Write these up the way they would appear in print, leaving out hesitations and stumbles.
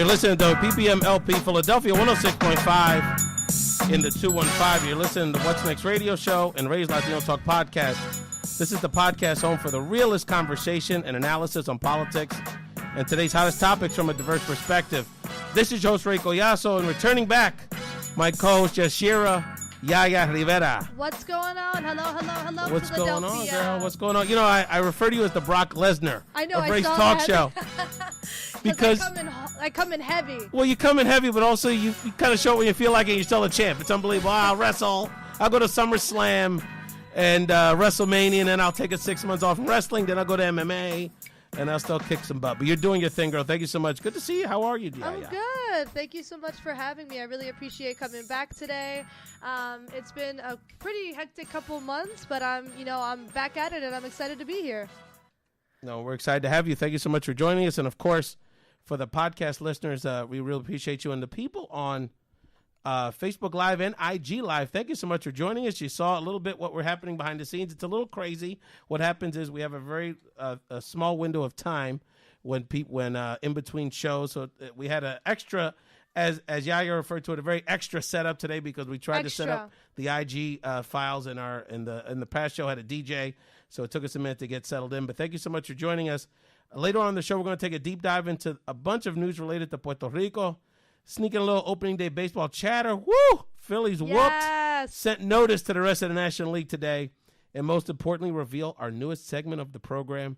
You're listening to PPM LP Philadelphia 106.5 in the 215. You're listening to What's Next radio show and Ray's Latino Talk podcast. This is the podcast home for the realest conversation and analysis on politics and today's hottest topics from a diverse perspective. This is your host, Ray Collazo, and returning back, my co-host, Yaya Rivera. What's going on? Hello, What's going on, girl? What's going on? You know, I refer to you as the Brock Lesnar of Ray's Talk Show. Because I come in heavy. Well, you come in heavy, but also you kind of show it when you feel like it. You're still a champ. It's unbelievable. I'll wrestle. I'll go to SummerSlam and WrestleMania, and then I'll take 6 months off from wrestling. Then I'll go to MMA, and I'll still kick some butt. But you're doing your thing, girl. Thank you so much. Good to see you. How are you, Yaya? I'm good. Thank you so much for having me. I really appreciate coming back today. It's been a pretty hectic couple of months, but I'm back at it, and I'm excited to be here. No, we're excited to have you. Thank you so much for joining us, and of course, for the podcast listeners, we really appreciate you. And the people on Facebook Live and IG Live, thank you so much for joining us. You saw a little bit what we're happening behind the scenes. It's a little crazy. What happens is we have a very a small window of time when in between shows. So we had an extra, as Yaya referred to it, a very extra setup today because we tried to set up the IG files in the past show, had a DJ. So it took us a minute to get settled in. But thank you so much for joining us. Later on in the show, we're going to take a deep dive into a bunch of news related to Puerto Rico. Sneaking a little opening day baseball chatter. Woo! Phillies whooped. Sent notice to the rest of the National League today. And most importantly, reveal our newest segment of the program,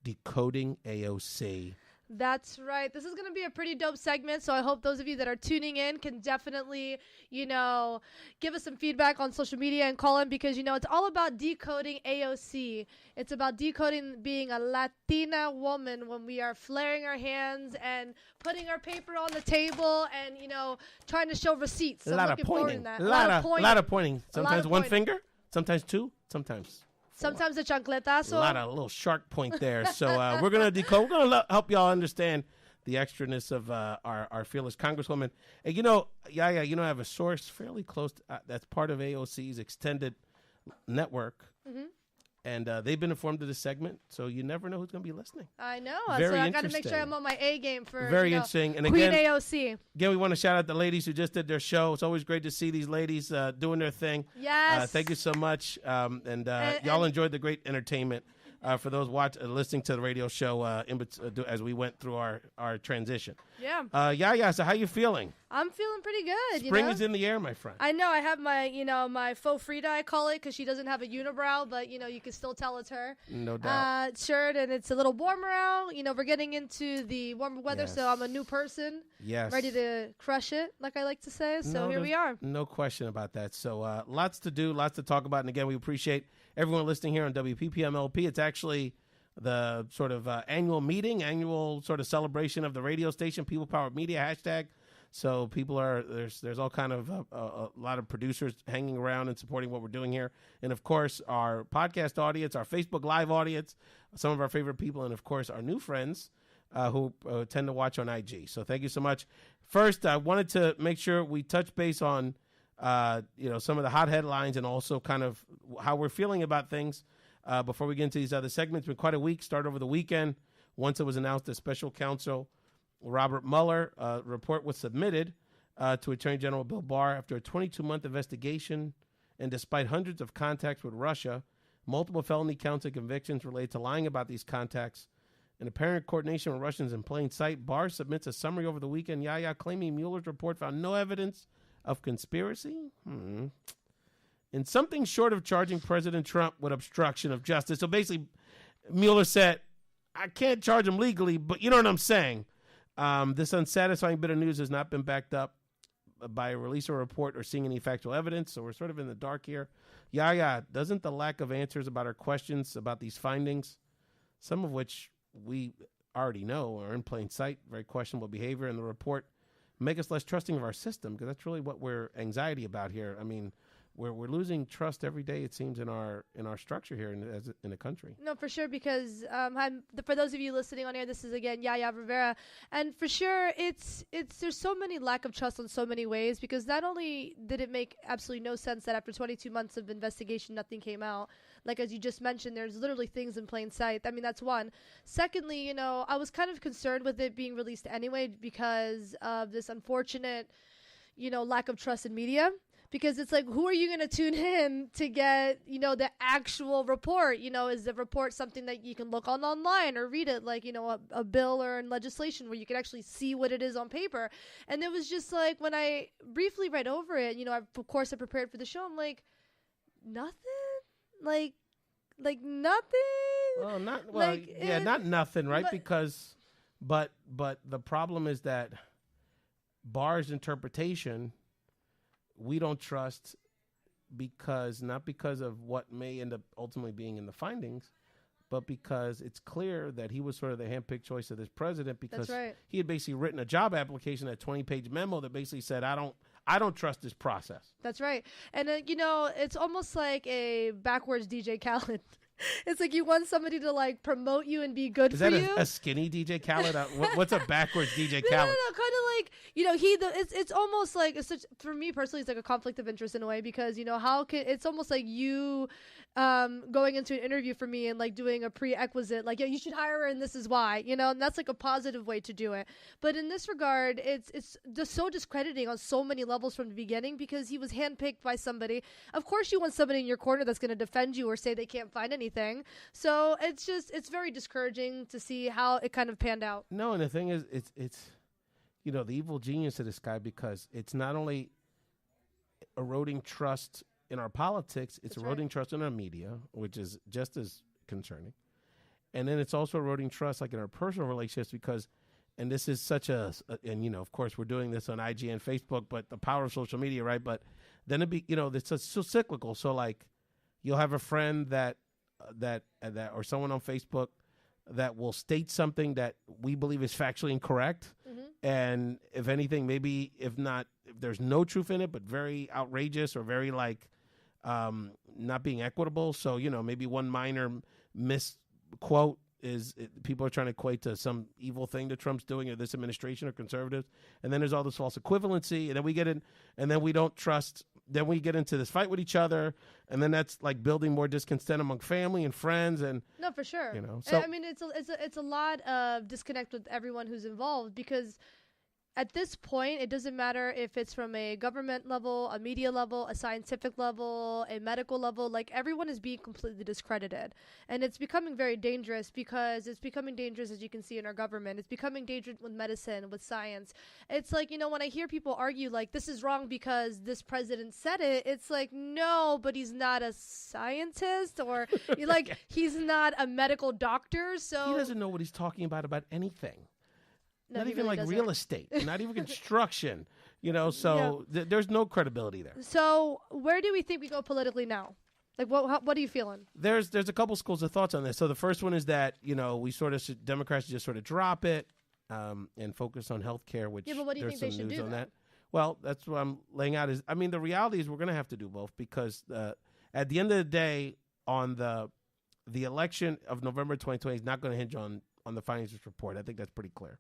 Decoding AOC. That's right. This is going to be a pretty dope segment, so I hope those of you that are tuning in can definitely, give us some feedback on social media and call in because, it's all about decoding AOC. It's about decoding being a Latina woman when we are flaring our hands and putting our paper on the table and, trying to show receipts. A lot of pointing. A lot of pointing. Sometimes one finger, sometimes two, sometimes a chancletazo. A lot of little shark point there. So we're going to decode. We're going to help y'all understand the extraness of our fearless Congresswoman. And, Yaya, I have a source fairly close that's part of AOC's extended network. Mm-hmm. And they've been informed of this segment, so you never know who's going to be listening. I know. So I got to make sure I'm on my A game for very interesting. And Queen again, AOC. Again, we want to shout out the ladies who just did their show. It's always great to see these ladies doing their thing. Yes. Thank you so much. And y'all enjoyed the great entertainment. For those listening to the radio show as we went through our transition. Yeah. Yaya, so how you feeling? I'm feeling pretty good. Spring is in the air, my friend. I know. I have my, my faux Frida, I call it, because she doesn't have a unibrow, but, you can still tell it's her. No doubt. Shirt, and it's a little warmer out. We're getting into the warmer weather, so I'm a new person. Yes. Ready to crush it, like I like to say. So here we are. No question about that. So lots to do, lots to talk about. And again, we appreciate everyone listening here on WPPM-LP. It's actually the sort of annual sort of celebration of the radio station, People Powered Media hashtag. So people there's all kind of a lot of producers hanging around and supporting what we're doing here. And of course, our podcast audience, our Facebook Live audience, some of our favorite people, and of course, our new friends who tend to watch on IG. So thank you so much. First, I wanted to make sure we touch base on some of the hot headlines and also kind of how we're feeling about things before we get into these other segments. It's been quite a week. Started over the weekend. Once it was announced that Special Counsel Robert Mueller report was submitted to Attorney General Bill Barr after a 22-month investigation, and despite hundreds of contacts with Russia, multiple felony counts and convictions related to lying about these contacts, and apparent coordination with Russians in plain sight, Barr submits a summary over the weekend, Yaya, claiming Mueller's report found no evidence of conspiracy? And something short of charging President Trump with obstruction of justice. So basically, Mueller said, I can't charge him legally, but you know what I'm saying. This unsatisfying bit of news has not been backed up by a release or report or seeing any factual evidence, so we're sort of in the dark here. Yaya, doesn't the lack of answers about our questions about these findings, some of which we already know are in plain sight, very questionable behavior in the report, make us less trusting of our system? Because that's really what we're anxiety about here. I mean, we're losing trust every day. It seems in our structure here in the country. No, for sure, because for those of you listening on here, this is again Yaya Rivera, and for sure, it's there's so many lack of trust in so many ways, because not only did it make absolutely no sense that after 22 months of investigation nothing came out, like as you just mentioned, there's literally things in plain sight. I mean, that's one. Secondly, you know, I was kind of concerned with it being released anyway because of this unfortunate, you know, lack of trust in media. Because it's like, who are you going to tune in to get, you know, the actual report? You know, is the report something that you can look on online or read it like, you know, a bill or in legislation where you can actually see what it is on paper? And it was just like, when I briefly read over it, you know, of course I prepared for the show. I'm like, nothing? Like nothing? Well, not nothing, right? But the problem is that Barr's interpretation, we don't trust not because of what may end up ultimately being in the findings, but because it's clear that he was sort of the handpicked choice of this president, because he had basically written a job application, a 20-page memo that basically said, I don't trust this process. That's right. And, you know, it's almost like a backwards DJ Khaled. It's like you want somebody to like promote you and be good for you. Is that a skinny DJ Khaled? What's a backwards DJ Khaled? No, kind of like, you know, it's almost like for me personally, it's like a conflict of interest in a way, because, you know, it's almost like you going into an interview for me and like doing a prerequisite, like, yeah, you should hire her and this is why, you know, and that's like a positive way to do it. But in this regard, it's just so discrediting on so many levels from the beginning, because he was handpicked by somebody. Of course you want somebody in your corner that's going to defend you or say they can't find anything. So it's very discouraging to see how it kind of panned out. No, and the thing is, it's you know, the evil genius of this guy, because it's not only eroding trust in our politics, it's eroding trust in our media, which is just as concerning. And then it's also eroding trust like in our personal relationships, because, and this is such and you know, of course we're doing this on IG and Facebook, but the power of social media, right? But then you know, it's so cyclical. So like you'll have a friend that or someone on Facebook that will state something that we believe is factually incorrect. Mm-hmm. And if anything, maybe if there's no truth in it, but very outrageous or very like, not being equitable. So, you know, maybe one minor misquote people are trying to equate to some evil thing that Trump's doing or this administration or conservatives. And then there's all this false equivalency. And then we get in, and then we don't trust. Then we get into this fight with each other. And then that's like building more discontent among family and friends. And no, for sure. You know, so I mean, it's a lot of disconnect with everyone who's involved, because at this point, it doesn't matter if it's from a government level, a media level, a scientific level, a medical level. Like, everyone is being completely discredited. And it's becoming very dangerous, because it's becoming dangerous, as you can see, in our government. It's becoming dangerous with medicine, with science. It's like, you know, when I hear people argue, like, this is wrong because this president said it, it's like, no, but he's not a scientist, or like, he's not a medical doctor, so... He doesn't know what he's talking about anything. No, not even really like doesn't. Real estate, not even construction, you know, so there's no credibility there. So where do we think we go politically now? Like, what are you feeling? There's a couple schools of thoughts on this. So the first one is that, you know, Democrats just sort of drop it and focus on health care, which but what do you think they should do on that. Well, that's what I'm laying out is, I mean, the reality is we're going to have to do both, because at the end of the day, on the election of November 2020 is not going to hinge on the findings of this report. I think that's pretty clear.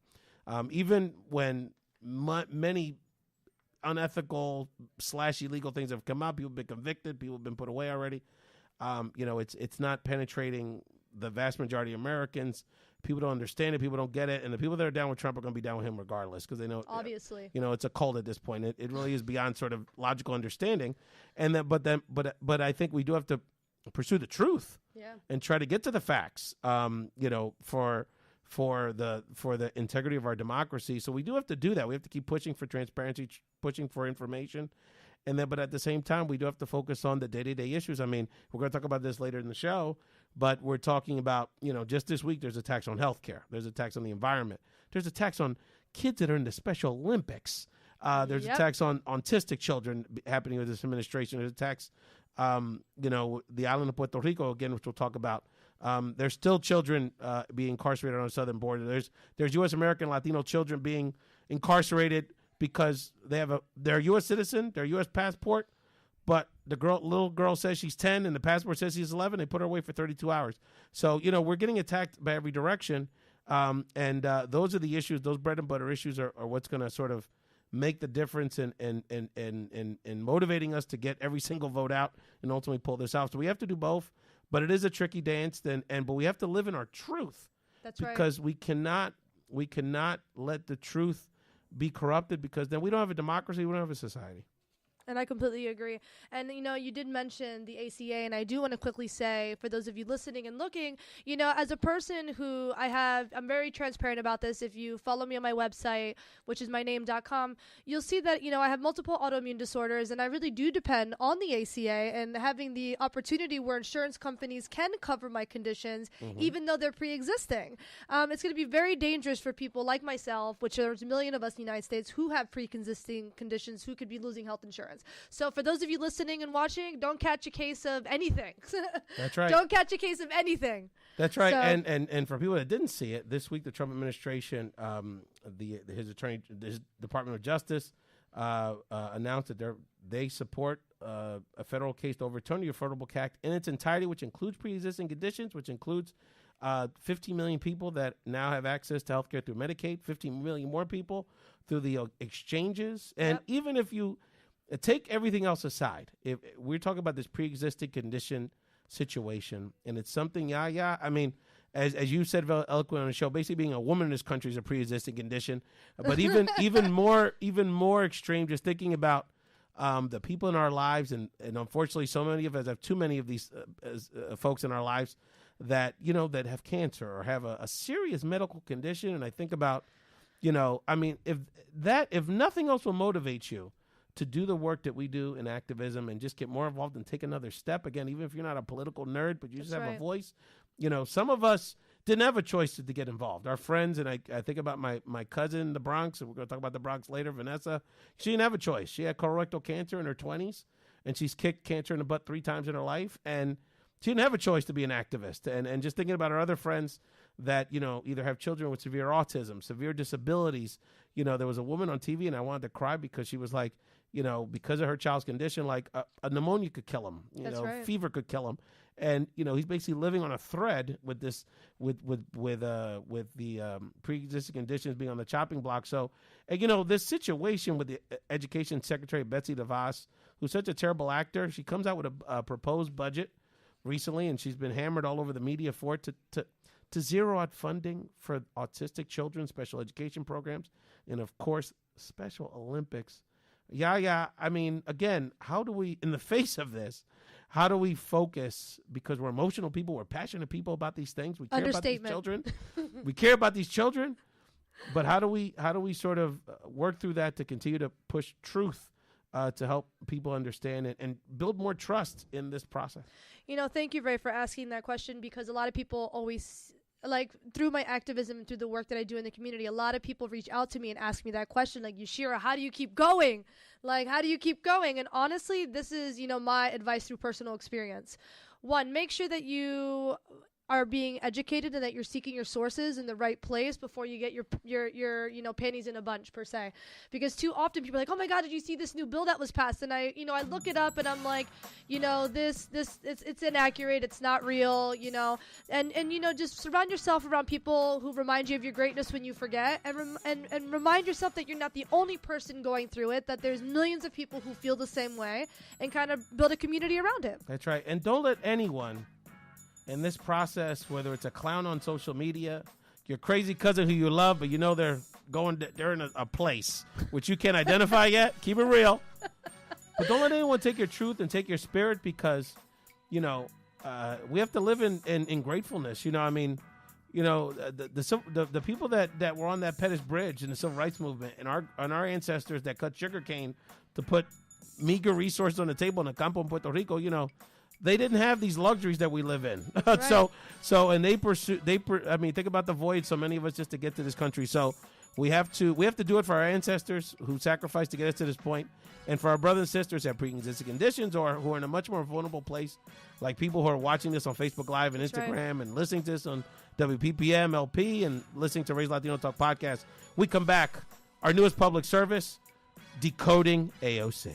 Even when many unethical / illegal things have come out, people have been convicted, people have been put away already. You know, it's not penetrating the vast majority of Americans. People don't understand it. People don't get it. And the people that are down with Trump are going to be down with him regardless, because they know, obviously, you know, it's a cult at this point. It really is beyond sort of logical understanding. And then, but I think we do have to pursue the truth and try to get to the facts, you know, for the integrity of our democracy. So we do have to do that. We have to keep pushing for transparency, pushing for information. And then, but at the same time, we do have to focus on the day-to-day issues. I mean, we're going to talk about this later in the show, but we're talking about, you know, just this week, there's a tax on healthcare. There's a tax on the environment. There's a tax on kids that are in the Special Olympics. There's a tax on autistic children happening with this administration. There's a tax, you know, the island of Puerto Rico, again, which we'll talk about. There's still children being incarcerated on the southern border. There's U.S. American Latino children being incarcerated because they're a U.S. citizen, they're a U.S. passport, but the little girl says she's 10 and the passport says she's 11. They put her away for 32 hours. So, we're getting attacked by every direction. And those are the issues. Those bread and butter issues are what's going to sort of make the difference in motivating us to get every single vote out and ultimately pull this out. So we have to do both, but it is a tricky dance. But we have to live in our truth. That's right. Because we cannot let the truth be corrupted, because then we don't have a democracy. We don't have a society. And I completely agree. And, you did mention the ACA, and I do want to quickly say, for those of you listening and looking, as a person who I'm very transparent about this. If you follow me on my website, which is myname.com, you'll see that, I have multiple autoimmune disorders, and I really do depend on the ACA and having the opportunity where insurance companies can cover my conditions, even though they're pre-existing. It's going to be very dangerous for people like myself, which there's a million of us in the United States who have pre-existing conditions who could be losing health insurance. So for those of you listening and watching, don't catch a case of anything. That's right. Don't catch a case of anything. That's right. So, and for people that didn't see it, this week the Trump administration, his Department of Justice, announced that they support a federal case to overturn the Affordable Care Act in its entirety, which includes pre-existing conditions, which includes 15 million people that now have access to health care through Medicaid, 15 million more people through the exchanges. And even if you take everything else aside, if we're talking about this pre-existing condition situation, and it's something, I mean, as you said very eloquently on the show, basically being a woman in this country is a pre-existing condition. But even more extreme, just thinking about the people in our lives, and unfortunately, so many of us have too many of these folks in our lives that that have cancer or have a serious medical condition. And I think about, I mean, if nothing else will motivate you to do the work that we do in activism and just get more involved and take another step, again, even if you're not a political nerd, but you just have a voice. Some of us didn't have a choice to get involved. Our friends, and I think about my cousin in the Bronx, and we're going to talk about the Bronx later, Vanessa. She didn't have a choice. She had colorectal cancer in her 20s, and she's kicked cancer in the butt 3 times in her life, and she didn't have a choice to be an activist. And just thinking about our other friends that, either have children with severe autism, severe disabilities. There was a woman on TV, and I wanted to cry because she was like, because of her child's condition, like a pneumonia could kill him, right. Fever could kill him. And, he's basically living on a thread with this, with the pre-existing conditions being on the chopping block. So, and, this situation with the Education Secretary, Betsy DeVos, who's such a terrible actor, she comes out with a proposed budget recently, and she's been hammered all over the media for it to zero out funding for autistic children, special education programs, and, of course, Special Olympics. I mean, again, how do we, in the face of this, how do we focus? Because we're emotional people, we're passionate people about these things. We care about these children. We care about these children. But how do we sort of work through that to continue to push truth to help people understand it and build more trust in this process? Thank you, Ray, for asking that question, because a lot of people always, like, through my activism and through the work that I do in the community, a lot of people reach out to me and ask me that question, like, Yashira, how do you keep going? Like, how do you keep going? And honestly, this is, my advice through personal experience. 1, make sure that you are being educated and that you're seeking your sources in the right place before you get your panties in a bunch, per se. Because too often people are like, oh my God, did you see this new bill that was passed? And I look it up and I'm like, it's inaccurate, it's not real, and just surround yourself around people who remind you of your greatness when you forget, and remind yourself that you're not the only person going through it, that there's millions of people who feel the same way, and kind of build a community around it. That's right. And don't let anyone in this process, whether it's a clown on social media, your crazy cousin who you love, but they're in a place which you can't identify yet. Keep it real. But don't let anyone take your truth and take your spirit, because, we have to live in gratefulness. The people that were on that Pettus Bridge in the Civil Rights Movement, and our ancestors that cut sugarcane to put meager resources on the table in the campo in Puerto Rico, they didn't have these luxuries that we live in. Right. And think about the void so many of us just to get to this country. So we have to do it for our ancestors who sacrificed to get us to this point, and for our brothers and sisters that have pre-existing conditions or who are in a much more vulnerable place, like people who are watching this on Facebook Live and Instagram and listening to this on WPPM LP and listening to Raise Latino Talk podcast. We come back. Our newest public service, Decoding AOC.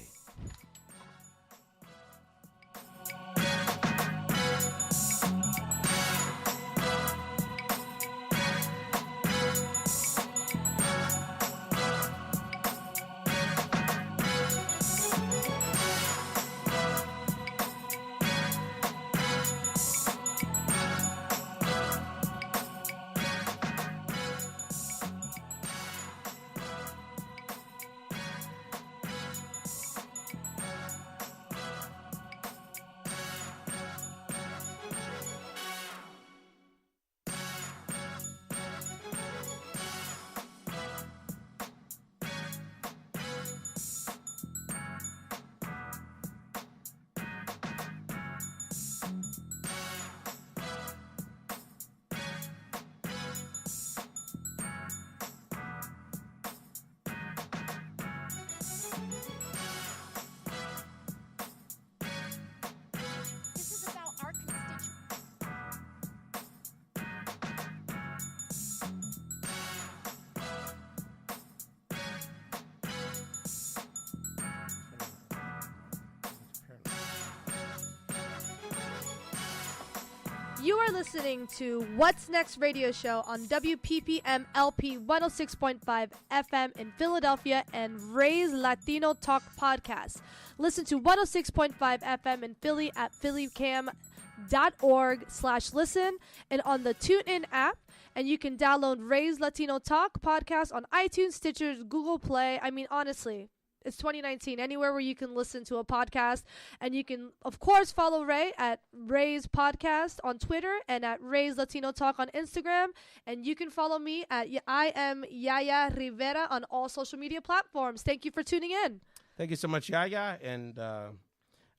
You are listening to What's Next radio show on WPPM LP 106.5 FM in Philadelphia and Ray's Latino Talk podcast. Listen to 106.5 FM in Philly at phillycam.org/listen and on the TuneIn app. And you can download Ray's Latino Talk podcast on iTunes, Stitcher, Google Play. I mean, honestly, it's 2019. Anywhere where you can listen to a podcast. And you can, of course, follow Ray at Ray's Podcast on Twitter and at Ray's Latino Talk on Instagram. And you can follow me at I am Yaya Rivera on all social media platforms. Thank you for tuning in. Thank you so much, Yaya. And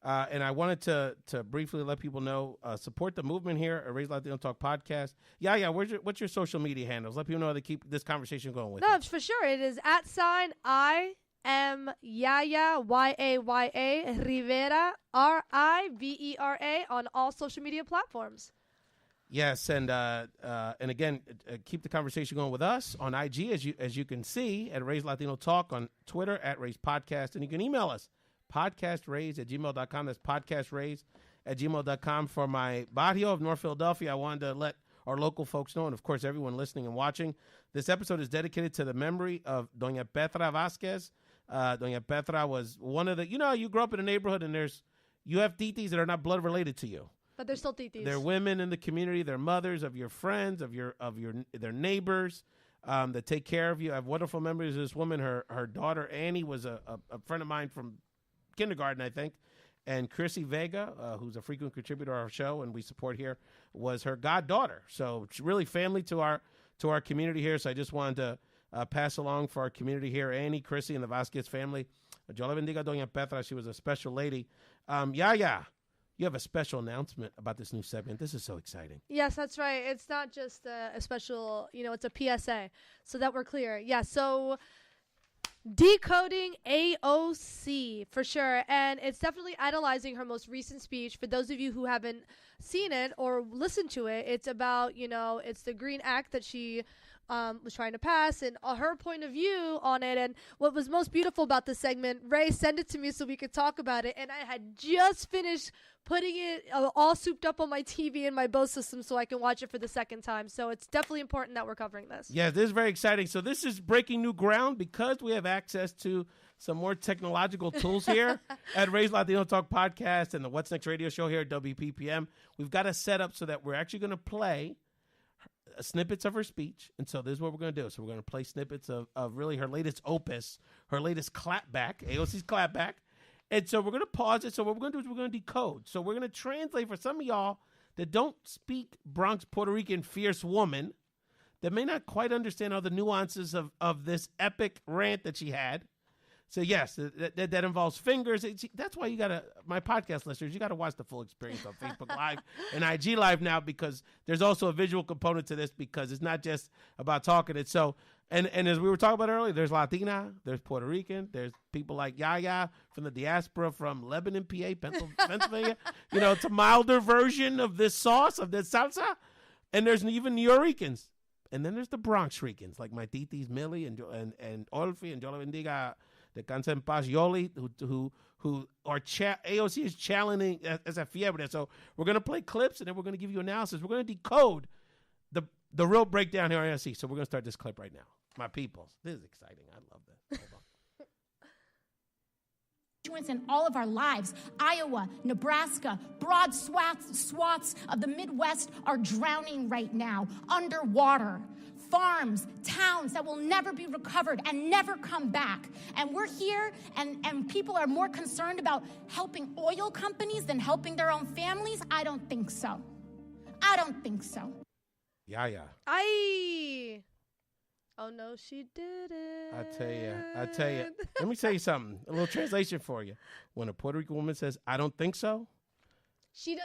I wanted to briefly let people know, support the movement here at Ray's Latino Talk podcast. Yaya, what's your social media handles? Let people know how to keep this conversation going with you. No, for sure. It is @ I am Yaya, Yaya Rivera, Rivera on all social media platforms. Yes, and again, keep the conversation going with us on IG, as you can see, at Ray's Latino Talk, on Twitter at Ray's Podcast, and you can email us, podcastrays@gmail.com. That's podcastrays@gmail.com. For my barrio of North Philadelphia, I wanted to let our local folks know, and of course everyone listening and watching, this episode is dedicated to the memory of Doña Petra Vasquez. Doña Petra was one of the, you grew up in a neighborhood and you have titis that are not blood related to you. But they're still titis. They're women in the community. They're mothers of your friends, their neighbors that take care of you. I have wonderful memories of this woman. Her daughter, Annie, was a friend of mine from kindergarten, I think. And Chrissy Vega, who's a frequent contributor to our show and we support here, was her goddaughter. So it's really family to our community here. So I just wanted to pass along for our community here, Annie, Chrissy, and the Vasquez family. Yo la bendiga, Doña Petra. She was a special lady. Yaya, you have a special announcement about this new segment. This is so exciting. Yes, that's right. It's not just a special, it's a PSA, so that we're clear. Yeah, so Decoding AOC, for sure. And it's definitely analyzing her most recent speech. For those of you who haven't seen it or listened to it, it's about, it's the Green Act that she was trying to pass and her point of view on it. And what was most beautiful about this segment, Ray sent it to me so we could talk about it. And I had just finished putting it all souped up on my TV and my Bose system so I can watch it for the second time. So it's definitely important that we're covering this. Yeah, this is very exciting. So this is breaking new ground because we have access to some more technological tools here at Ray's Latino Talk podcast and the What's Next radio show here at WPPM. We've got it set up so that we're actually going to play snippets of her speech. And so this is what we're going to do. So we're going to play snippets of really her latest opus, her latest clapback, AOC's clapback. And so we're going to pause it. So what we're going to do is we're going to decode. So we're going to translate for some of y'all that don't speak Bronx Puerto Rican fierce woman, that may not quite understand all the nuances of this epic rant that she had. So yes, that involves fingers. That's why my podcast listeners, you got to watch the full experience on Facebook Live and IG Live now, because there's also a visual component to this, because it's not just about talking it. So, and as we were talking about earlier, there's Latina, there's Puerto Rican, there's people like Yaya from the diaspora from Lebanon, PA, Pennsylvania. It's a milder version of this sauce, of this salsa. And there's even New Yorkers. And then there's the Bronx Ricans, like my titis Millie and Olfi and Yo la bendiga, de Cansa en Paz Yoli, who are AOC is challenging as a fiebre. So we're going to play clips, and then we're going to give you analysis. We're going to decode the real breakdown here on AOC. So we're going to start this clip right now. My peoples. This is exciting. I love this. Hold on. In all of our lives, Iowa, Nebraska, broad swaths of the Midwest are drowning right now, underwater. Farms, towns that will never be recovered and never come back. And we're here, and people are more concerned about helping oil companies than helping their own families? I don't think so. I don't think so. Yaya. Oh, no, she didn't. I tell you. Let me tell you something. A little translation for you. When a Puerto Rican woman says, I don't think so, she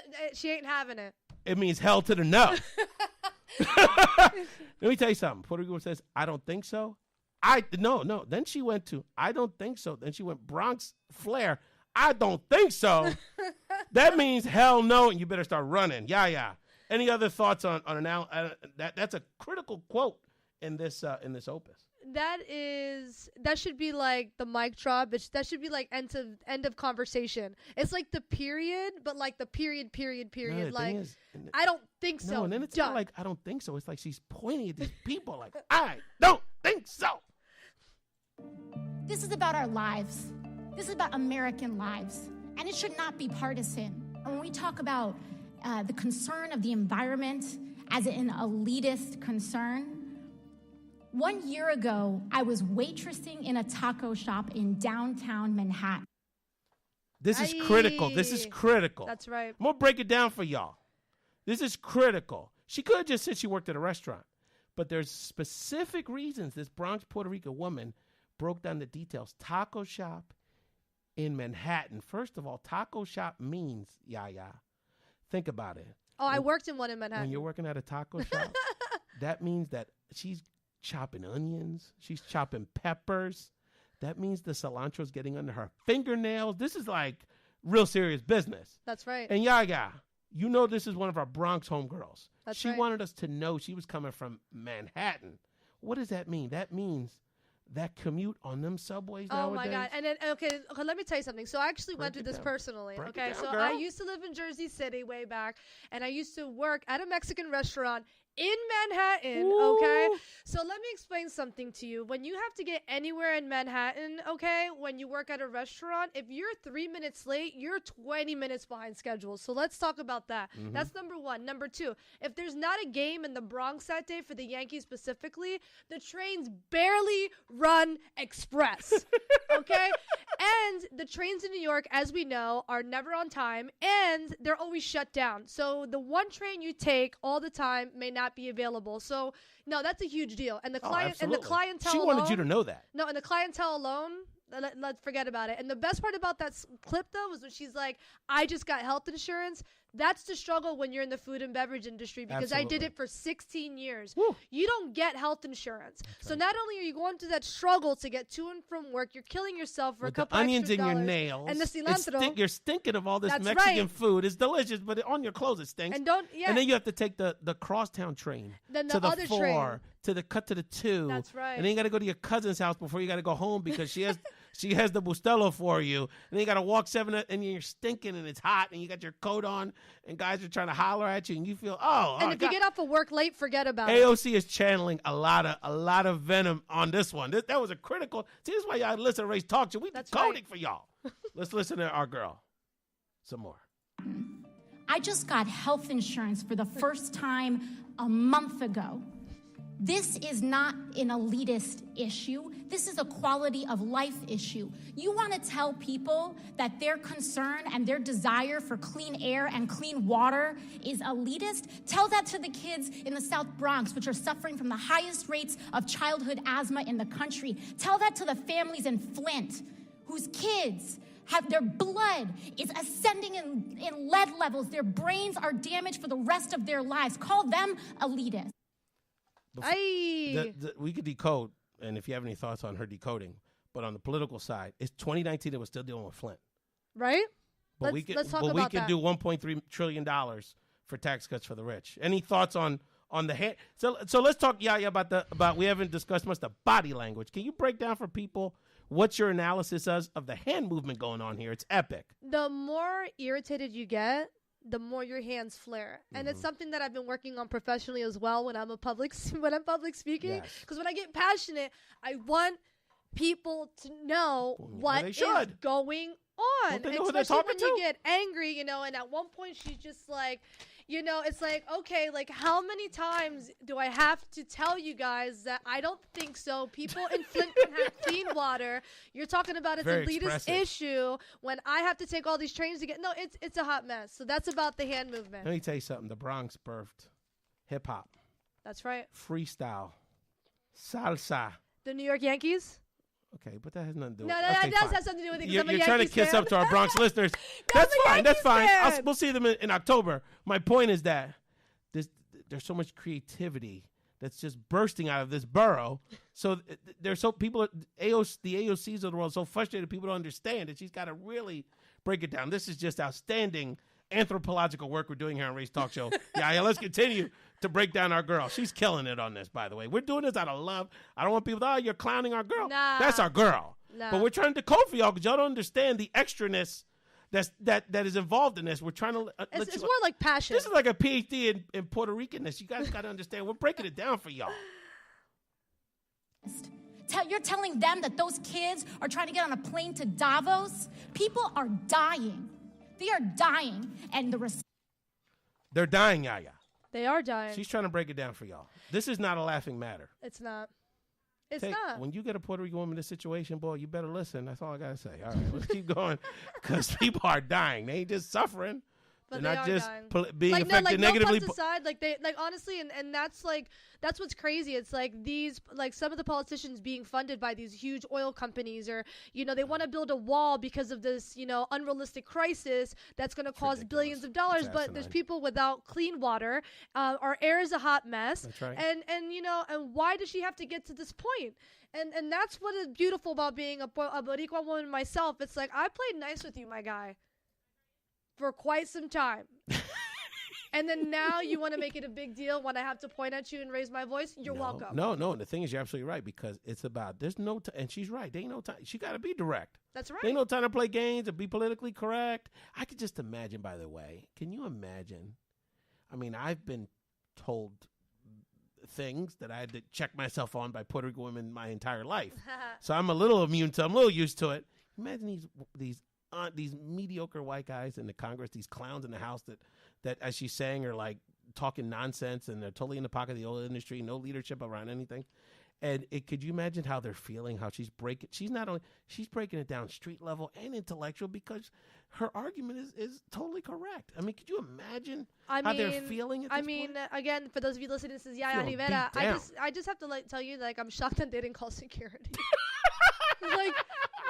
ain't having it. It means hell to the no. Let me tell you something. Puerto Rican woman says, I don't think so. No. Then she went to, I don't think so. Then she went Bronx flair. I don't think so. That means hell no, and you better start running. Yeah. Any other thoughts on that's a critical quote in this opus? that should be like the mic drop. That should be like end of conversation. It's like the period, but like the period. No, like I don't think so. No, and then it's Done. not like I don't think so. It's like she's pointing at these people like I don't think so. This is about our lives. This is about American lives. And it should not be partisan. And when we talk about the concern of the environment as an elitist concern, 1 year ago, I was waitressing in a taco shop in downtown Manhattan. This is critical. This is critical. That's right. I'm going to break it down for y'all. This is critical. She could have just said she worked at a restaurant. But there's specific reasons this Bronx Puerto Rican woman broke down the details. Taco shop in Manhattan. First of all, taco shop means, Yaya. Think about it. Oh, I worked in one in Manhattan. When you're working at a taco shop, that means that she's chopping onions. She's chopping peppers. That means the cilantro's getting under her fingernails. This is like real serious business. That's right. And Yaya, you know this is one of our Bronx homegirls. She right. wanted us to know she was coming from Manhattan. What does that mean? That means that commute on them subways nowadays. Oh my God. And then, okay, let me tell you something. So I actually went through this personally. Okay. So I used to live in Jersey City way back, and I used to work at a Mexican restaurant in Manhattan. Ooh. Okay. So let me explain something to you. When you have to get anywhere in Manhattan, okay, when you work at a restaurant, if you're 3 minutes late, you're 20 minutes behind schedule. So let's talk about that. Mm-hmm. That's number one. Number two, if there's not a game in the Bronx that day for the Yankees specifically, the trains barely run express. Okay. And the trains in New York, as we know, are never on time, and they're always shut down. So the one train you take all the time may not be available. So no, that's a huge deal. And the client and the clientele. She wanted you to know that. No, and the clientele alone, let's forget about it. And the best part about that clip though was when she's like, "I just got health insurance." That's the struggle when you're in the food and beverage industry, because I did it for 16 years. Woo. You don't get health insurance. So not only are you going through that struggle to get to and from work, you're killing yourself for with a couple the onions extra in your dollars. nails And the cilantro. you're stinking of all this That's Mexican right. food. It's delicious, but on your clothes it stinks. And and then you have to take the crosstown train Then to the the other 4 train. to the cut to the 2. That's right. And then you got to go to your cousin's house before you got to go home because she has she has the Bustelo for you. And then you got to walk 7 and you're stinking and it's hot and you got your coat on and guys are trying to holler at you and you feel and if you get off of work late, forget about it. AOC is channeling a lot of venom on this one. That was a critical. See, this is why y'all listen to Ray's Talk Show. We decoding for y'all. Let's listen to our girl some more. I just got health insurance for the first time a month ago. This is not an elitist issue. This is a quality of life issue. You want to tell people that their concern and their desire for clean air and clean water is elitist? Tell that to the kids in the South Bronx, which are suffering from the highest rates of childhood asthma in the country. Tell that to the families in Flint, whose kids have their blood is ascending in lead levels. Their brains are damaged for the rest of their lives. Call them elitist. We could decode, and if you have any thoughts on her decoding, but on the political side, it's 2019 and we're still dealing with Flint. Right? But Let's talk about that. do $1.3 trillion for tax cuts for the rich. Any thoughts on the hand? So let's talk, Yaya, about we haven't discussed much the body language. Can you break down for people what's your analysis of the hand movement going on here? It's epic. The more irritated you get, the more your hands flare. And it's something that I've been working on professionally as well when I'm public speaking. Because when I get passionate, I want people to know what is going on. They know who Especially they're talking when you get angry, and at one point she's just like, it's like, okay, like how many times do I have to tell you guys that I don't think so? People in Flint can have clean water. You're talking about it's an elitist issue when I have to take all these trains to get. No, it's a hot mess. So that's about the hand movement. Let me tell you something. The Bronx birthed hip hop. That's right. Freestyle, salsa. The New York Yankees. Okay, but that has nothing to do with it. No, that does have something to do with it. You're trying to kiss up to our Bronx listeners. That's fine. That's fine. We'll see them in October. My point is that there's so much creativity that's just bursting out of this borough. So there's people, the AOCs of the world, so frustrated people don't understand that she's got to really break it down. This is just outstanding anthropological work we're doing here on Ray's Talk Show. Yeah, let's continue to break down our girl. She's killing it on this, by the way. We're doing this out of love. I don't want people to, you're clowning our girl. Nah. That's our girl. Nah. But we're trying to decode for y'all because y'all don't understand the extraness that is involved in this. We're trying to it's more like passion. This is like a PhD in Puerto Ricanness. You guys got to understand. We're breaking it down for y'all. You're telling them that those kids are trying to get on a plane to Davos? People are dying. They are dying. And they're dying, Yaya. They are dying. She's trying to break it down for y'all. This is not a laughing matter. It's not. It's not. When you get a Puerto Rican woman in this situation, boy, you better listen. That's all I got to say. All right, let's keep going because people are dying. They ain't just suffering. But they're they not are just dying. being affected negatively. No puns aside, honestly, and that's what's crazy. It's like some of the politicians being funded by these huge oil companies, or they want to build a wall because of this unrealistic crisis that's going to cost billions of dollars. But there's people without clean water. Our air is a hot mess. That's right. And why does she have to get to this point? And that's what is beautiful about being a Boricua woman myself. It's like I played nice with you, my guy, for quite some time. And then now you want to make it a big deal when I have to point at you and raise my voice? You're welcome. No. And the thing is, you're absolutely right, because it's about, there's no time. And she's right. There ain't no time. She got to be direct. That's right. There ain't no time to play games and be politically correct. I could just imagine, by the way, can you imagine? I mean, I've been told things that I had to check myself on by Puerto Rican women my entire life. So I'm a little immune to, I'm a little used to it. Imagine these mediocre white guys in the Congress, these clowns in the House that as she's saying, are like talking nonsense, and they're totally in the pocket of the oil industry, no leadership around anything. And could you imagine how they're feeling, how she's breaking it down street level and intellectual, because her argument is totally correct. I mean, could you imagine how they're feeling at this point? Again, for those of you listening, this is Yaya Rivera. I just have to tell you, I'm shocked that they didn't call security.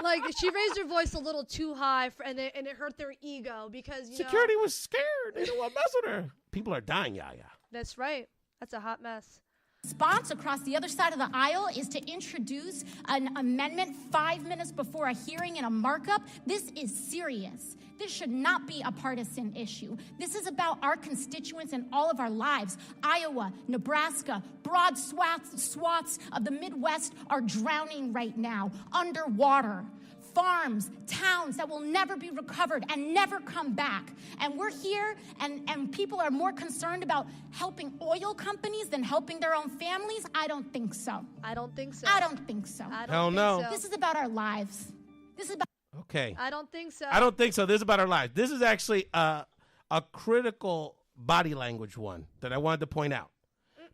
Like she raised her voice a little too high, and it hurt their ego, because security was scared. They don't want to mess with her. People are dying, Yaya. That's right. That's a hot mess. Response across the other side of the aisle is to introduce an amendment 5 minutes before a hearing and a markup. This is serious. This should not be a partisan issue. This is about our constituents and all of our lives. Iowa, Nebraska, broad swaths of the Midwest are drowning right now, underwater. Farms, towns that will never be recovered and never come back. And we're here, and people are more concerned about helping oil companies than helping their own families? I don't think so. I don't think so. Hell no. This is about our lives. This is about... Okay. I don't think so. I don't think so. This is about our lives. This is actually a critical body language one that I wanted to point out.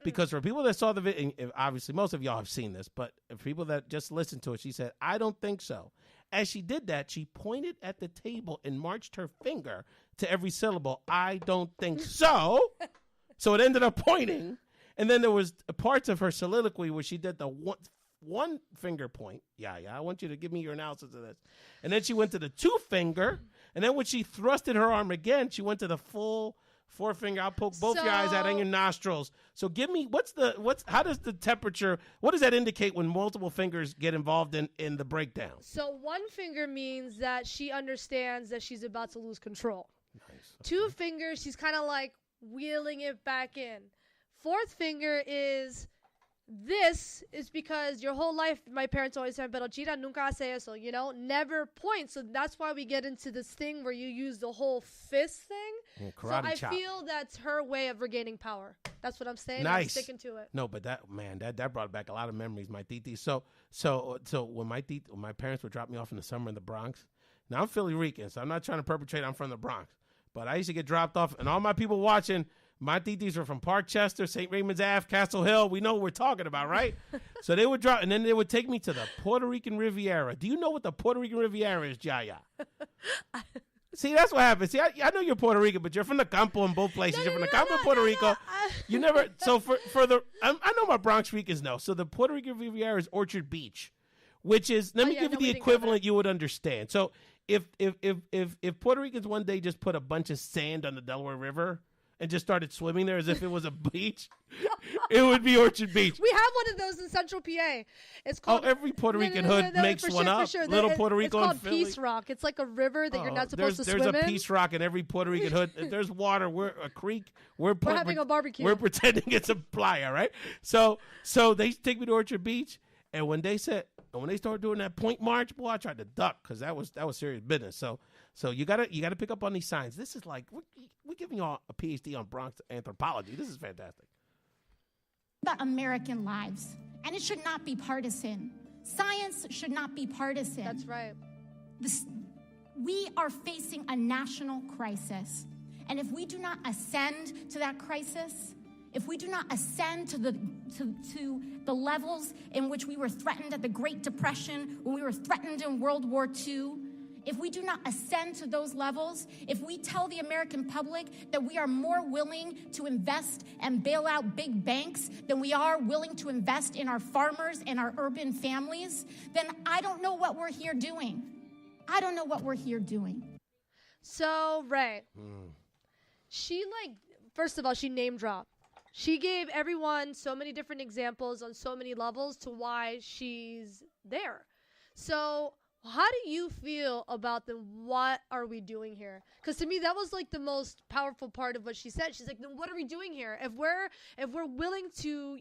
Because for people that saw the video, obviously most of y'all have seen this, but for people that just listened to it, she said, I don't think so. As she did that, she pointed at the table and marched her finger to every syllable. I don't think so. So it ended up pointing. And then there was parts of her soliloquy where she did the one finger point. Yeah, I want you to give me your analysis of this. And then she went to the 2 finger. And then when she thrusted her arm again, she went to the full forefinger. I'll poke both your eyes out and your nostrils. So give me, how does the temperature, what does that indicate when multiple fingers get involved in the breakdown? So 1 finger means that she understands that she's about to lose control. Nice. 2 fingers, she's kind of like wheeling it back in. 4th finger is, this is because your whole life, my parents always said, pero chira nunca hace eso, never point. So that's why we get into this thing where you use the whole fist thing. So I feel that's her way of regaining power. That's what I'm saying. Nice. I'm sticking to it. No, but that brought back a lot of memories, my titi. So when my parents would drop me off in the summer in the Bronx. Now I'm Philly Rican, so I'm not trying to perpetrate. I'm from the Bronx, but I used to get dropped off, and all my people watching. My titis were from Parkchester, St. Raymond's Ave, Castle Hill. We know what we're talking about, right? So they would drop, and then they would take me to the Puerto Rican Riviera. Do you know what the Puerto Rican Riviera is, Yaya? See, that's what happens. See, I know you're Puerto Rican, but you're from the campo in both places. You're from the campo in Puerto Rico. You never. So I know my Bronx Ricans know. So the Puerto Rican Riviera is Orchard Beach, which is, let me give you the equivalent you would understand. So if Puerto Ricans one day just put a bunch of sand on the Delaware River and just started swimming there as if it was a beach, It would be Orchard Beach. We have one of those in Central PA. It's called. Every Puerto Rican hood makes one up. Little Puerto Rico It's and called Philly. Peace Rock. It's like a river that you're not supposed to swim in. There's a Peace Rock in every Puerto Rican hood. If there's water, we're a creek. We're having a barbecue. We're pretending it's a playa, right? So they take me to Orchard Beach, and when they started doing that point march, boy, I tried to duck because that was serious business. So you gotta pick up on these signs. This is like we're giving y'all a PhD on Bronx anthropology. This is fantastic. About American lives, and it should not be partisan. Science should not be partisan. That's right. We are facing a national crisis, and if we do not ascend to that crisis, if we do not ascend to the levels in which we were threatened at the Great Depression, when we were threatened in World War II, if we do not ascend to those levels, if we tell the American public that we are more willing to invest and bail out big banks than we are willing to invest in our farmers and our urban families, then I don't know what we're here doing. I don't know what we're here doing. So, Ray, she first of all, she name dropped. She gave everyone so many different examples on so many levels to why she's there. So, how do you feel about what are we doing here? Because to me, that was like the most powerful part of what she said. She's like, then what are we doing here? If we're willing to,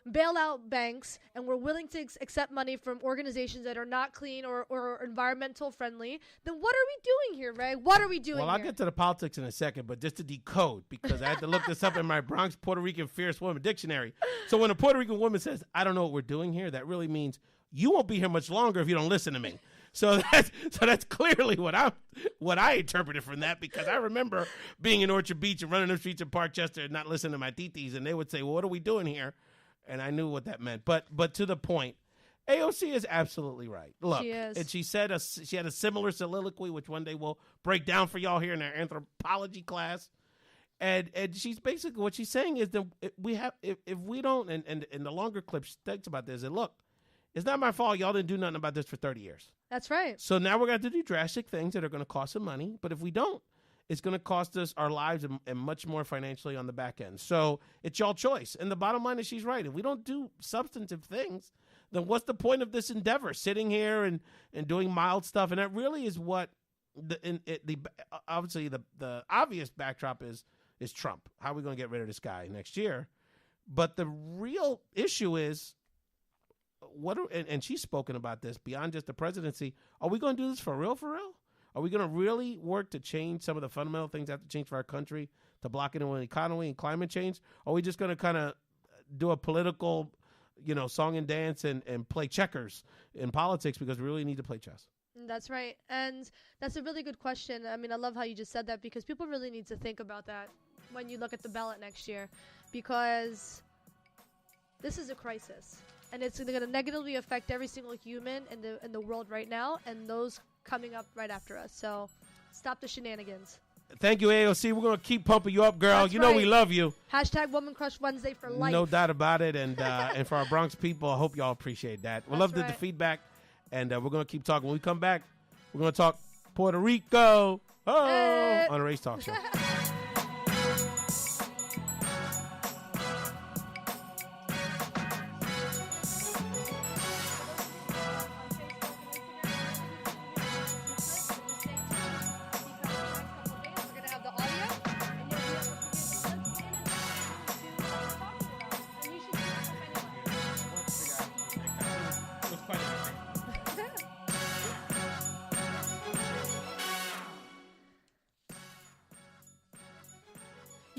bail out banks and we're willing to accept money from organizations that are not clean or environmental friendly, then what are we doing here, Ray? What are we doing Well, here? I'll get to the politics in a second, but just to decode, because I had to look this up in my Bronx Puerto Rican Fierce Woman dictionary. So when a Puerto Rican woman says, I don't know what we're doing here, that really means you won't be here much longer if you don't listen to me. So that's clearly what I interpreted from that, because I remember being in Orchard Beach and running the streets in Parkchester and not listening to my titis, and they would say, well, what are we doing here? And I knew what that meant. But to the point, AOC is absolutely right. Look, she is. And she said she had a similar soliloquy, which one day we'll break down for y'all here in our anthropology class. And she's basically, what she's saying is that if we don't, and the longer clip she thinks about this, and look, it's not my fault y'all didn't do nothing about this for 30 years. That's right. So now we're going to have to do drastic things that are going to cost some money. But if we don't, it's going to cost us our lives and much more financially on the back end. So it's y'all choice. And the bottom line is she's right. If we don't do substantive things, then what's the point of this endeavor? Sitting here and doing mild stuff. And that really is what obviously the obvious backdrop is Trump. How are we going to get rid of this guy next year? But the real issue is, and she's spoken about this beyond just the presidency, are we going to do this for real? Are we going to really work to change some of the fundamental things that have to change for our country to block it in the economy and climate change? Or are we just going to kind of do a political, song and dance and play checkers in politics because we really need to play chess? That's right. And that's a really good question. I mean, I love how you just said that, because people really need to think about that when you look at the ballot next year, because this is a crisis. And it's going to negatively affect every single human in the world right now, and those coming up right after us. So stop the shenanigans. Thank you, AOC. We're going to keep pumping you up, girl. That's you know right. We love you. # Woman Crush Wednesday for life. No doubt about it. And and for our Bronx people, I hope y'all appreciate that. We love the feedback, and we're going to keep talking. When we come back, we're going to talk Puerto Rico on a Race Talk Show.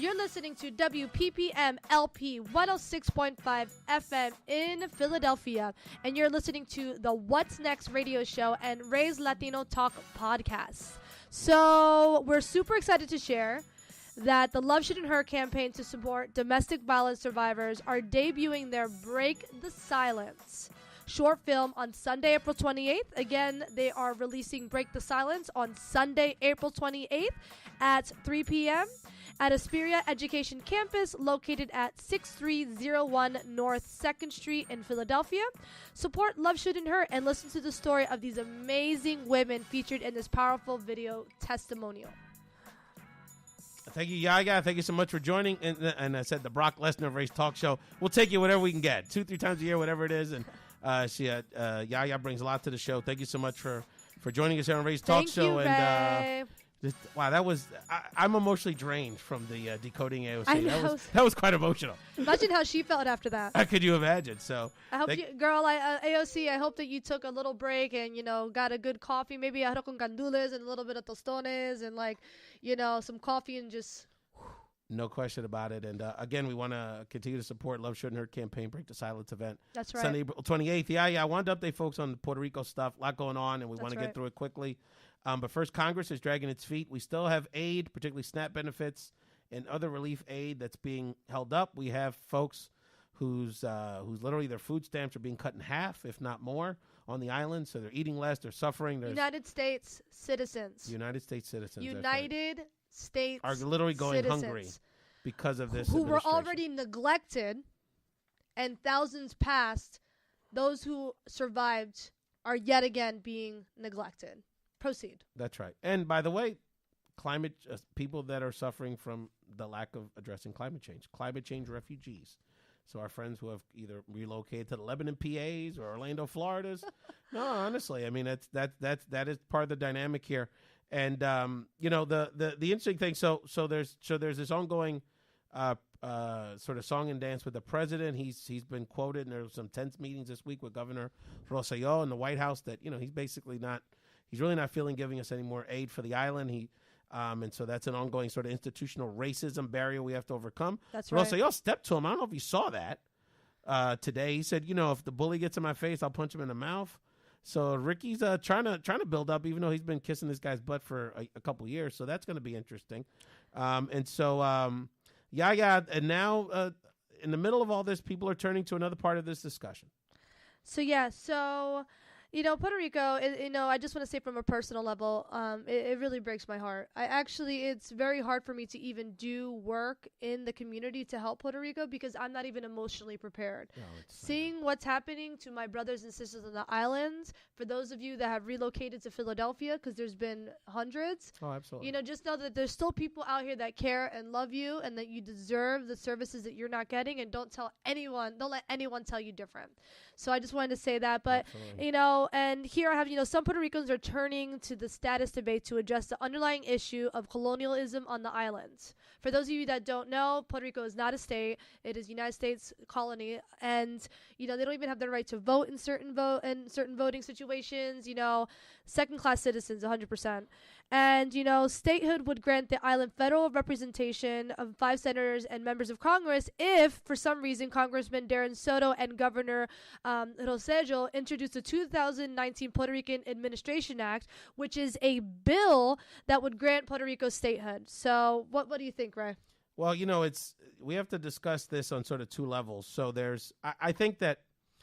You're listening to WPPM LP 106.5 FM in Philadelphia, and you're listening to the What's Next radio show and Ray's Latino Talk podcast. So we're super excited to share that the Love Shouldn't Hurt campaign to support domestic violence survivors are debuting their Break the Silence short film on Sunday, April 28th. Again, they are releasing Break the Silence on Sunday, April 28th at 3 p.m. at Asperia Education Campus, located at 6301 North 2nd Street in Philadelphia. Support Love Shouldn't Hurt and listen to the story of these amazing women featured in this powerful video testimonial. Thank you, Yaya. Thank you so much for joining. And I said the Brock Lesnar Race Talk Show. We'll take you whatever we can get, 2-3 times a year, whatever it is. And Yaya brings a lot to the show. Thank you so much for joining us here on Race Talk Show. Ray. Wow, that was I'm emotionally drained from the Decoding AOC. I know. That was quite emotional. Imagine how she felt after that. How could you imagine? So I hope AOC, I hope that you took a little break and, got a good coffee, maybe arroz con gandules and a little bit of tostones and some coffee and just. No question about it. And again, we want to continue to support Love Shouldn't Hurt campaign, Break the Silence event. That's right. Sunday, April 28th. Yeah, I wanted to update folks on the Puerto Rico stuff. A lot going on, and we want to get through it quickly. But first, Congress is dragging its feet. We still have aid, particularly SNAP benefits and other relief aid that's being held up. We have folks whose literally their food stamps are being cut in half, if not more, on the island. So they're eating less. They're suffering. United States citizens. United States citizens. United States are literally going hungry because of this. Who were already neglected, and thousands past. Those who survived are yet again being neglected. Proceed. That's right. And by the way, people that are suffering from the lack of addressing climate change refugees. So our friends who have either relocated to the Lebanon PAs or Orlando, Florida's. No, honestly, I mean that is part of the dynamic here. And the interesting thing. So there's this ongoing sort of song and dance with the president. He's been quoted, and there were some tense meetings this week with Governor Rosselló in the White House that he's basically not. He's really not giving us any more aid for the island. And so that's an ongoing sort of institutional racism barrier we have to overcome. That's right. Rosselló stepped to him. I don't know if you saw that today. He said, if the bully gets in my face, I'll punch him in the mouth. So Ricky's trying to build up, even though he's been kissing this guy's butt for a couple of years. So that's going to be interesting. And now in the middle of all this, people are turning to another part of this discussion. Puerto Rico, I just want to say from a personal level, it really breaks my heart. It's very hard for me to even do work in the community to help Puerto Rico because I'm not even emotionally prepared. Seeing what's happening to my brothers and sisters on the islands, for those of you that have relocated to Philadelphia, because there's been hundreds. Oh, absolutely. Just know that there's still people out here that care and love you and that you deserve the services that you're not getting, and don't let anyone tell you different. So I just wanted to say that. But, absolutely. And here I have, some Puerto Ricans are turning to the status debate to address the underlying issue of colonialism on the islands. For those of you that don't know, Puerto Rico is not a state. It is a United States colony. And, they don't even have the right to vote in certain voting situations, second-class citizens, 100%. And, statehood would grant the island federal representation of 5 senators and members of Congress if, for some reason, Congressman Darren Soto and Governor Rosselló introduced the 2019 Puerto Rican Administration Act, which is a bill that would grant Puerto Rico statehood. So what do you think, Ray? Well, we have to discuss this on sort of 2 levels. So I think that,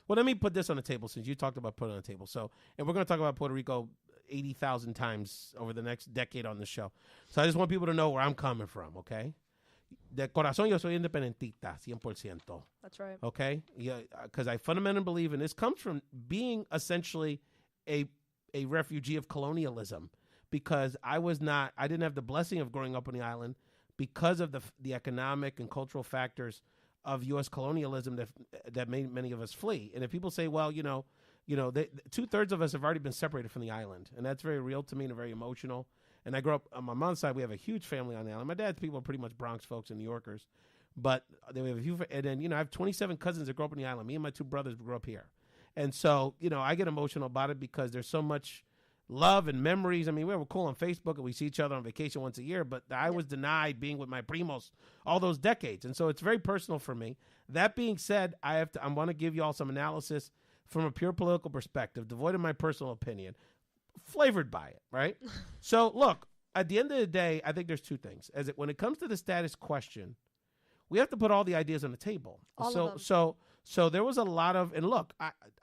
well, let me put this on the table since you talked about putting it on the table. So, and we're going to talk about Puerto Rico 80,000 times over the next decade on the show. So I just want people to know where I'm coming from, okay? De corazón yo soy independentista, 100%. That's right. Okay? Yeah, because I fundamentally believe, and this comes from being essentially a refugee of colonialism, because I didn't have the blessing of growing up on the island because of the economic and cultural factors of U.S. colonialism that made many of us flee. And if people say, well, 2/3 of us have already been separated from the island, and that's very real to me and very emotional. And I grew up on my mom's side. We have a huge family on the island. My dad's people are pretty much Bronx folks and New Yorkers, but we have a few. And then I have 27 cousins that grew up on the island. Me and my 2 brothers grew up here, and so I get emotional about it because there's so much love and memories. I mean, we were cool on Facebook and we see each other on vacation once a year, but I was denied being with my primos all those decades, and so it's very personal for me. That being said, I want to give you all some analysis from a pure political perspective, devoid of my personal opinion, flavored by it, right? So, look, at the end of the day, I think there's 2 things. When it comes to the status question, we have to put all the ideas on the table. All of them. So there was a lot of, and look,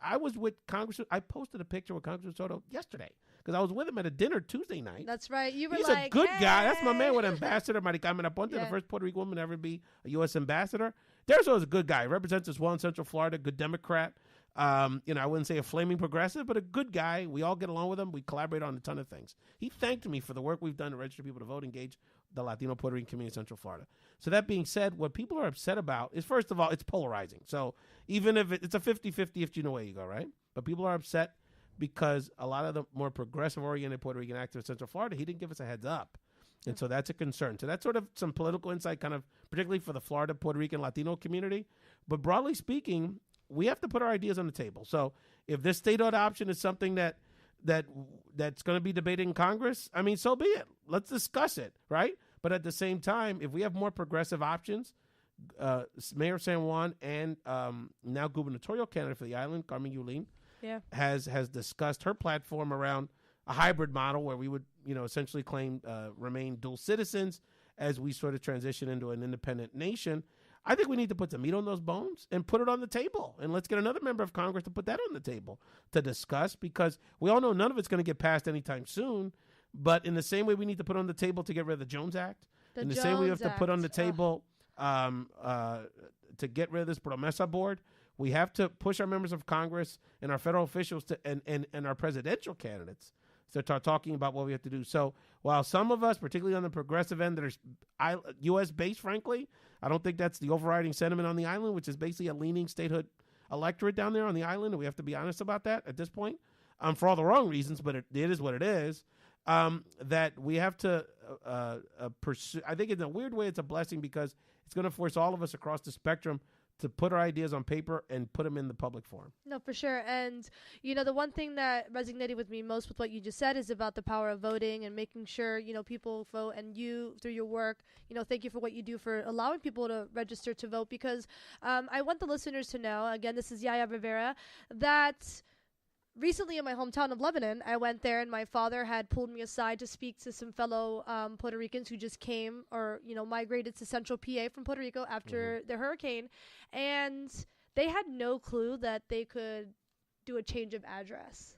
I was with Congressman. I posted a picture with Congressman Soto yesterday because I was with him at a dinner Tuesday night. That's right. You were He's like, a good guy. hey. That's my man with Ambassador Maricamena Ponte, the first Puerto Rican woman to ever be a U.S. ambassador. Darren Soto is a good guy. He represents us well in Central Florida, good Democrat. I wouldn't say a flaming progressive, but a good guy. We all get along with him. We collaborate on a ton of things. He thanked me for the work we've done to register people to vote, engage the Latino Puerto Rican community in Central Florida. So that being said, what people are upset about is, first of all, it's polarizing. So even if it's a 50-50 if you know where you go, right? But people are upset because a lot of the more progressive-oriented Puerto Rican activists in Central Florida, he didn't give us a heads up. And so that's a concern. So that's sort of some political insight, kind of particularly for the Florida, Puerto Rican, Latino community. But broadly speaking, we have to put our ideas on the table. So if this statehood option is something that's going to be debated in Congress, I mean, so be it. Let's discuss it, right? But at the same time, if we have more progressive options, Mayor San Juan and now gubernatorial candidate for the island, Carmen Yulín, has discussed her platform around a hybrid model where we would, essentially remain dual citizens as we sort of transition into an independent nation. I think we need to put some meat on those bones and put it on the table. And let's get another member of Congress to put that on the table to discuss, because we all know none of it's going to get passed anytime soon. But in the same way we need to put on the table to get rid of the Jones Act, in the same way we have to put on the table to get rid of this Promesa board, we have to push our members of Congress and our federal officials and our presidential candidates to start talking about what we have to do. So while some of us, particularly on the progressive end, that are U.S.-based, frankly, I don't think that's the overriding sentiment on the island, which is basically a leaning statehood electorate down there on the island, and we have to be honest about that at this point, for all the wrong reasons, but it is what it is, that we have to pursue. I think in a weird way it's a blessing, because it's going to force all of us across the spectrum to put our ideas on paper and put them in the public forum. No, for sure. And, the one thing that resonated with me most with what you just said is about the power of voting and making sure, people vote. And you, through your work, thank you for what you do for allowing people to register to vote, because I want the listeners to know, again, this is Yaya Rivera, that recently in my hometown of Lebanon, I went there and my father had pulled me aside to speak to some fellow Puerto Ricans who just came or, migrated to central PA from Puerto Rico after the hurricane. And they had no clue that they could do a change of address.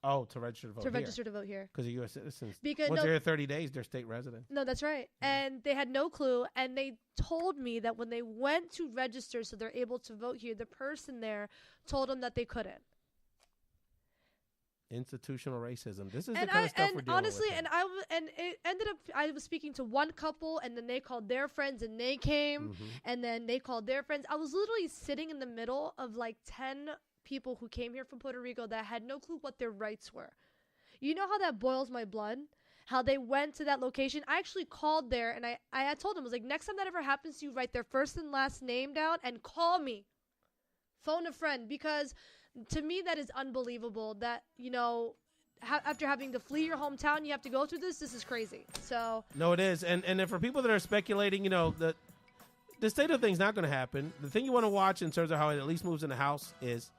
Oh, to register to vote register to vote here. Because they're U.S. citizens. Because once they're here 30 days, they're state resident. No, that's right. And they had no clue. And they told me that when they went to register so they're able to vote here, the person there told them that they couldn't. Institutional racism. This is the kind of stuff we're dealing honestly, with. And it ended up, I was speaking to one couple, and then they called their friends, and they came, and then they called their friends. I was literally sitting in the middle of like 10 people who came here from Puerto Rico that had no clue what their rights were. You know how that boils my blood? How they went to that location. I actually called there, and I told them, I was like, next time that ever happens to you, write their first and last name down and call me. Phone a friend, because to me that is unbelievable that, after having to flee your hometown, you have to go through this. This is crazy. So no, it is. And then for people that are speculating, the state of thing's not going to happen. The thing you want to watch in terms of how it at least moves in the House is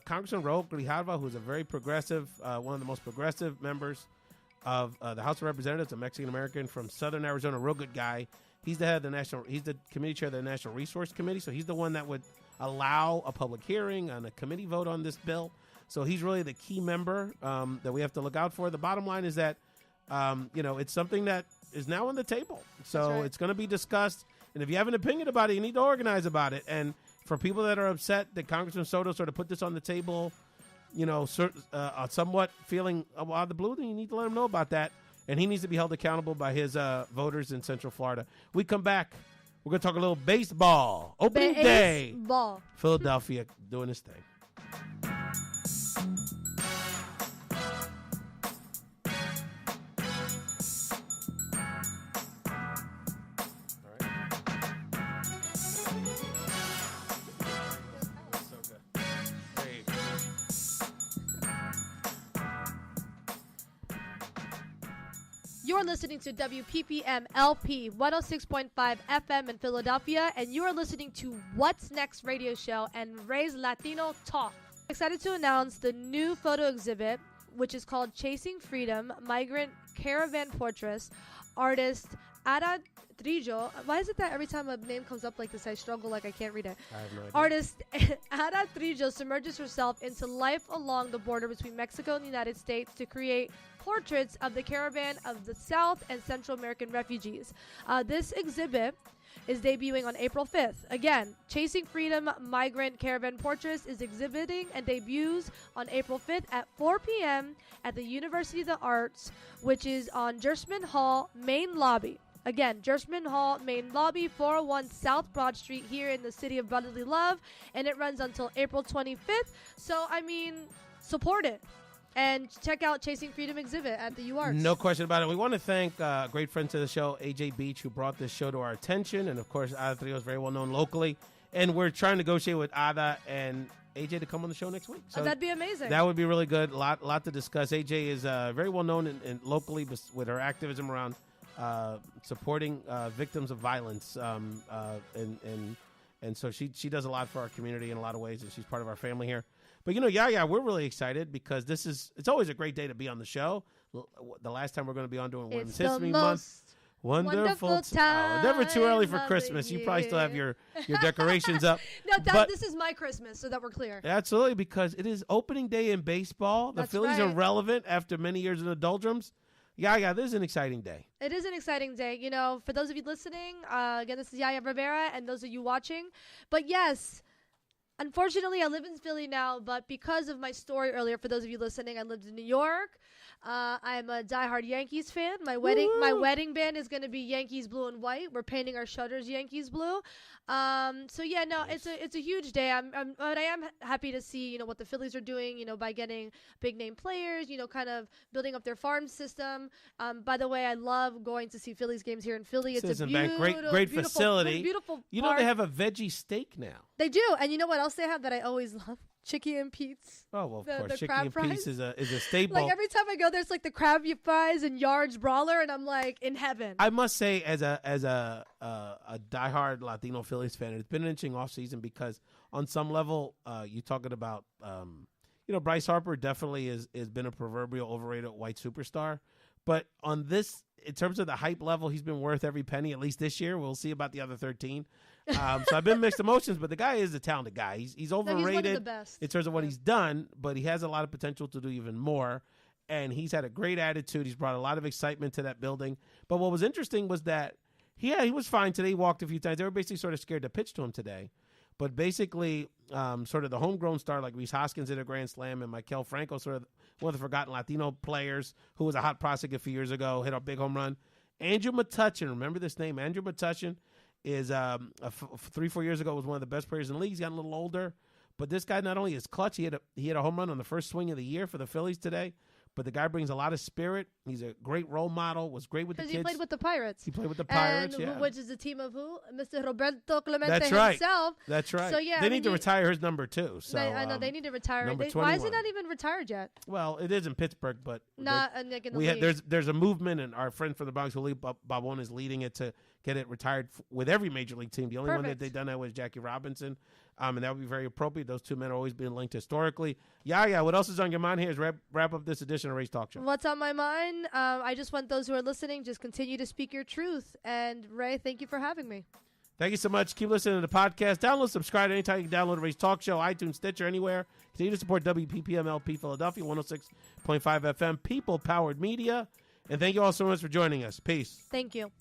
Congressman Raul Grijalva, who's a very progressive, one of the most progressive members of the House of Representatives, a Mexican-American from Southern Arizona, a real good guy. He's the head of he's the committee chair of the National Resource Committee, so he's the one that would allow a public hearing and a committee vote on this bill. So he's really the key member that we have to look out for. The bottom line is that, it's something that is now on the table. So It's going to be discussed. And if you have an opinion about it, you need to organize about it. And for people that are upset that Congressman Soto sort of put this on the table, somewhat feeling out of the blue, then you need to let him know about that. And he needs to be held accountable by his voters in Central Florida. We come back. We're going to talk a little baseball. Opening day. Philadelphia doing his thing. You're listening to WPPM LP 106.5 FM in Philadelphia, and you are listening to What's Next radio show and Raise Latino Talk. Excited to announce the new photo exhibit, which is called Chasing Freedom, Migrant Caravan Portraits, artist Ada Trillo. Why is it that every time a name comes up like this, I struggle like I can't read it? I have no idea. Artist Ada Trillo submerges herself into life along the border between Mexico and the United States to create portraits of the caravan of the South and Central American refugees. This exhibit is debuting on April 5th. Again, Chasing Freedom Migrant Caravan Portraits is exhibiting and debuts on April 5th at 4 p.m. at the University of the Arts, which is on Jersman Hall main lobby. Again, Jersman Hall main lobby, 401 South Broad Street here in the city of brotherly love, and it runs until April 25th. So, I mean, support it. And check out Chasing Freedom exhibit at the UArts. No question about it. We want to thank a great friend to the show, AJ Beach, who brought this show to our attention. And, of course, Ada Trio is very well known locally. And we're trying to negotiate with Ada and AJ to come on the show next week. So that'd be amazing. That would be really good. A lot to discuss. AJ is very well known in locally with her activism around supporting victims of violence. And so she does a lot for our community in a lot of ways, and she's part of our family here. But, Yaya, we're really excited because it's always a great day to be on the show. The last time we're going to be on during Women's History Month. Wonderful time. Never too early for Christmas. You probably still have your decorations up. No, this is my Christmas, so that we're clear. Absolutely, because it is opening day in baseball. The Phillies are relevant after many years in the doldrums. Yaya, this is an exciting day. It is an exciting day. For those of you listening, again, this is Yaya Rivera, and those of you watching. But yes, unfortunately, I live in Philly now, but because of my story earlier, for those of you listening, I lived in New York. I'm a diehard Yankees fan. My wedding band is going to be Yankees blue and white. We're painting our shutters Yankees blue. So yeah, no, nice. It's a huge day. But I am happy to see what the Phillies are doing. By getting big name players. Kind of building up their farm system. By the way, I love going to see Phillies games here in Philly. It's a beautiful, great facility. Beautiful. Park. They have a veggie steak now. They do, and you know what else they have that I always love? Chicky and Pete's. Oh, well, of course. Chicky and Pete's is a staple. Like, every time I go, there's like the crab fries and Yard's brawler, and I'm like in heaven. I must say, as a diehard Latino Phillies fan, it's been an interesting offseason because on some level, you're talking about, Bryce Harper definitely has been a proverbial overrated white superstar. But on this, in terms of the hype level, he's been worth every penny, at least this year. We'll see about the other 13. So I've been mixed emotions, but the guy is a talented guy. He's overrated he's one of the best. In terms of what he's done, but he has a lot of potential to do even more. And he's had a great attitude. He's brought a lot of excitement to that building. But what was interesting was that, he was fine today. He walked a few times. They were basically sort of scared to pitch to him today. But basically, sort of the homegrown star like Reese Hoskins hit a grand slam, and Maikel Franco, sort of one of the forgotten Latino players who was a hot prospect a few years ago, hit a big home run. Andrew Metuchen, remember this name? Andrew Metuchen is 3-4 years ago was one of the best players in the league. He's gotten a little older, but this guy not only is clutch, he hit a home run on the first swing of the year for the Phillies today. But the guy brings a lot of spirit. He's a great role model. Was great with the kids. Because he played with the Pirates. He played with the Pirates, which is the team of who? Mr. Roberto Clemente That's right. himself. That's right. So yeah, they need to retire his number 2. So I know they need to retire. Why is it not even retired yet? Well, it is in Pittsburgh, but not in the league. There's a movement, and our friend from the Bronx, Bob One, is leading it to get it retired with every major league team. The only one that they've done that was Jackie Robinson. And that would be very appropriate. Those two men are always being linked historically. Yaya, what else is on your mind here? Is wrap up this edition of Race Talk Show. What's on my mind? I just want those who are listening, just continue to speak your truth. And Ray, thank you for having me. Thank you so much. Keep listening to the podcast. Download, subscribe anytime. You can download Race Talk Show, iTunes, Stitcher, anywhere. Continue to support WPPM-LP Philadelphia, 106.5 FM, people-powered media. And thank you all so much for joining us. Peace. Thank you.